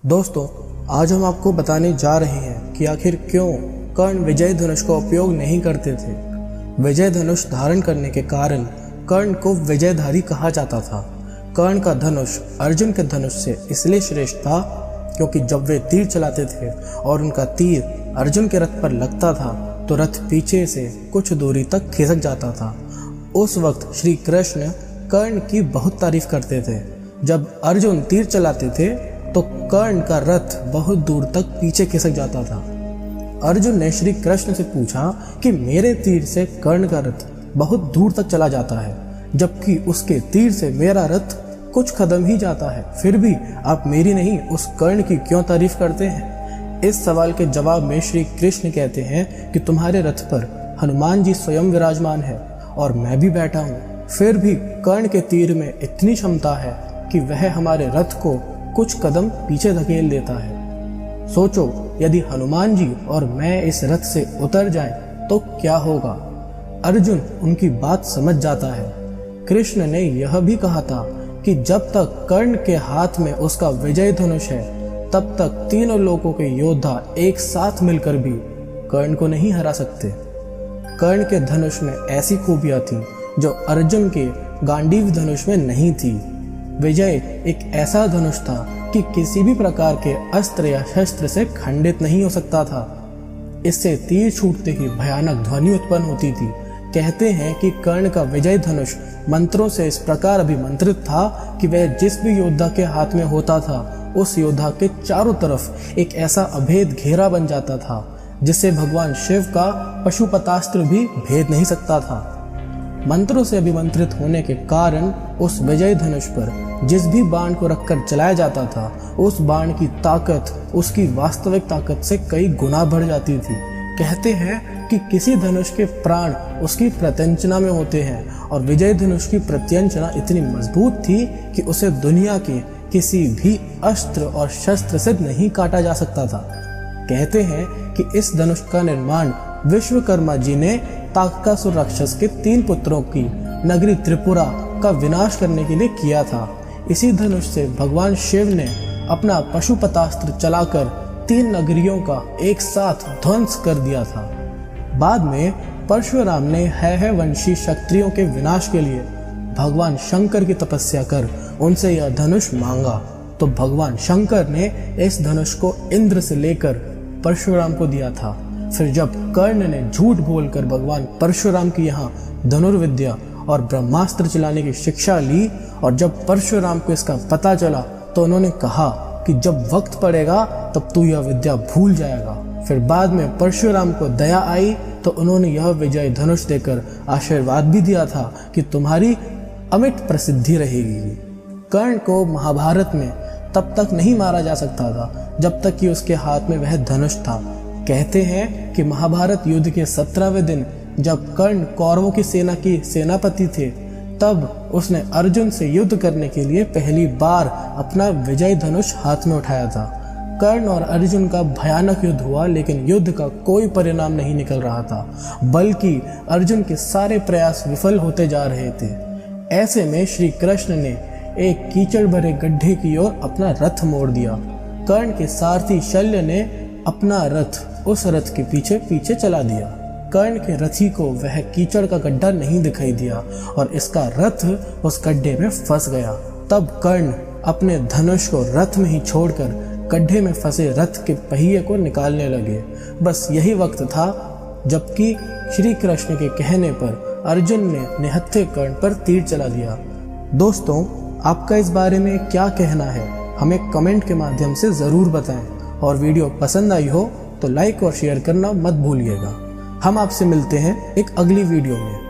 दोस्तों, आज हम आपको बताने जा रहे हैं कि आखिर क्यों कर्ण विजय धनुष का उपयोग नहीं करते थे। विजय धनुष धारण करने के कारण कर्ण को विजयधारी कहा जाता था। कर्ण का धनुष अर्जुन के धनुष से इसलिए श्रेष्ठ था क्योंकि जब वे तीर चलाते थे और उनका तीर अर्जुन के रथ पर लगता था तो रथ पीछे से कुछ दूरी तक खिसक जाता था। उस वक्त श्री कृष्ण कर्ण की बहुत तारीफ करते थे। जब अर्जुन तीर चलाते थे तो कर्ण का रथ बहुत दूर तक पीछे खिसक जाता था। अर्जुन ने श्री कृष्ण से पूछा कि मेरे तीर से कर्ण का रथ बहुत दूर तक चला जाता है, जबकि उसके तीर से मेरा रथ कुछ कदम ही जाता है, फिर भी आप मेरी नहीं उस कर्ण की क्यों तारीफ करते हैं। इस सवाल के जवाब में श्री कृष्ण कहते हैं कि तुम्हारे रथ पर हनुमान जी स्वयं विराजमान है और मैं भी बैठा हूँ, फिर भी कर्ण के तीर में इतनी क्षमता है कि वह हमारे रथ को कुछ कदम पीछे धकेल देता है। सोचो, यदि हनुमान जी और मैं इस रथ से उतर जाएं तो क्या होगा। अर्जुन उनकी बात समझ जाता है। कृष्ण ने यह भी कहा था कि जब तक कर्ण के हाथ में उसका विजय धनुष है तब तक तीनों लोगों के योद्धा एक साथ मिलकर भी कर्ण को नहीं हरा सकते। कर्ण के धनुष में ऐसी खूबियां थी जो अर्जुन के गांडीव धनुष में नहीं थी। विजय एक ऐसा धनुष था कि किसी भी प्रकार के अस्त्र या शस्त्र से खंडित नहीं हो सकता था। इससे तीर छूटते ही भयानक ध्वनि उत्पन्न होती थी। कहते हैं कि कर्ण का विजय धनुष मंत्रों से इस प्रकार अभिमंत्रित था कि वह जिस भी योद्धा के हाथ में होता था उस योद्धा के चारों तरफ एक ऐसा अभेद घेरा बन जाता था जिससे भगवान शिव का पशुपतास्त्र भी भेद नहीं सकता था। मंत्रों से अभिमंत्रित होने के कारण उस विजय धनुष पर जिस भी बाण को रखकर चलाया जाता था उस बाण की ताकत उसकी वास्तविक ताकत से कई गुना बढ़ जाती थी। कहते हैं कि किसी धनुष के प्राण उसकी प्रत्यंचना में होते हैं और विजय धनुष की प्रत्यंचना इतनी मजबूत थी कि उसे दुनिया के किसी भी अस्त्र और शस्त्र से नहीं काटा जा सकता था। कहते हैं कि इस धनुष का निर्माण विश्वकर्मा जी ने तारकासुर राक्षस के 3 पुत्रों की नगरी त्रिपुरा का विनाश करने के लिए किया था। इसी धनुष से भगवान शिव ने अपना पशुपतास्त्र चलाकर 3 नगरियों का एक साथ ध्वंस कर दिया था। बाद में परशुराम ने है वंशी क्षत्रियों के विनाश के लिए भगवान शंकर की तपस्या कर उनसे यह धनुष मांगा, तो भगवान शंकर ने इस धनुष को इंद्र से लेकर परशुराम को दिया था। फिर जब कर्ण ने झूठ बोलकर भगवान परशुराम की यहाँ धनुर्विद्या और ब्रह्मास्त्र चलाने की शिक्षा ली और जब परशुराम को इसका पता चला तो उन्होंने कहा कि जब वक्त पड़ेगा तब तू यह विद्या भूल जाएगा। फिर बाद में परशुराम को दया आई तो उन्होंने यह विजय धनुष देकर आशीर्वाद भी दिया था कि तुम्हारी अमिट प्रसिद्धि रहेगी। कर्ण को महाभारत में तब तक नहीं मारा जा सकता था जब तक कि उसके हाथ में वह धनुष था। कहते हैं कि महाभारत युद्ध के 17वें दिन जब कर्ण कौरवों की सेना की सेनापति थे तब उसने अर्जुन से युद्ध करने के लिए पहली बार अपना विजय धनुष हाथ में उठाया था। कर्ण और अर्जुन का भयानक युद्ध हुआ, लेकिन युद्ध का कोई परिणाम नहीं निकल रहा था, बल्कि अर्जुन के सारे प्रयास विफल होते जा रहे थे। ऐसे में श्री कृष्ण ने एक कीचड़ भरे गड्ढे की ओर अपना रथ मोड़ दिया। कर्ण के सारथी शल्य ने अपना रथ उस रथ के पीछे पीछे चला दिया। कर्ण के रथी को वह कीचड़ का गड्ढा नहीं दिखाई दिया और इसका रथ उस गड्ढे में फंस गया। तब कर्ण अपने धनुष को रथ में ही छोड़कर गड्ढे में फंसे रथ के पहिए को निकालने लगे। बस यही वक्त था जबकि श्री कृष्ण के कहने पर अर्जुन ने निहत्थे कर्ण पर तीर चला दिया। दोस्तों, आपका इस बारे में क्या कहना है हमें कमेंट के माध्यम से ज़रूर बताएं और वीडियो पसंद आई हो तो लाइक और शेयर करना मत भूलिएगा। हम आपसे मिलते हैं एक अगली वीडियो में।